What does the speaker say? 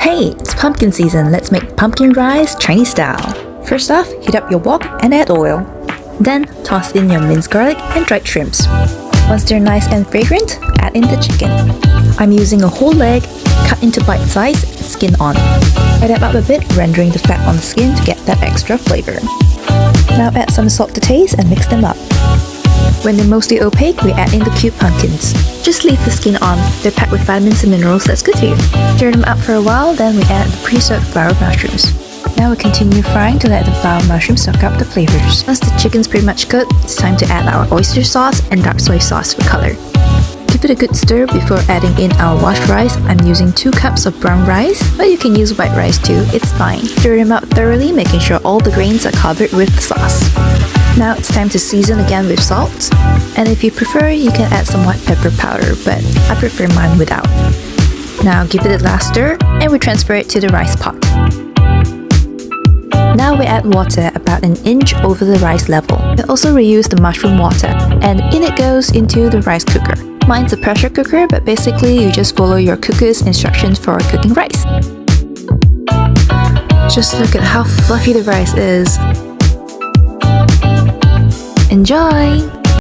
Hey, it's pumpkin season. Let's make pumpkin rice Chinese style. First off, heat up your wok and add oil. Then, toss in your minced garlic and dried shrimps. Once they're nice and fragrant, add in the chicken. I'm using a whole leg, cut into bite size, skin on. Fry them up a bit, rendering the fat on the skin to get that extra flavor. Now add some salt to taste and mix them up. When they're mostly opaque, we add in the cubed pumpkins. Just leave the skin on, they're packed with vitamins and minerals that's good for you. Stir them up for a while, then we add the pre-soaked flour mushrooms. Now we continue frying to let the flour mushrooms soak up the flavors. Once the chicken's pretty much cooked, it's time to add our oyster sauce and dark soy sauce for color. Give it a good stir before adding in our washed rice. I'm using 2 cups of brown rice, but you can use white rice too, it's fine. Stir them up thoroughly, making sure all the grains are covered with the sauce. Now it's time to season again with salt, and if you prefer, you can add some white pepper powder, but I prefer mine without. Now give it a last stir, and we transfer it to the rice pot. Now we add water about an inch over the rice level. We also reuse the mushroom water, and in it goes into the rice cooker. Mine's a pressure cooker, but basically you just follow your cooker's instructions for cooking rice. Just look at how fluffy the rice is. Enjoy!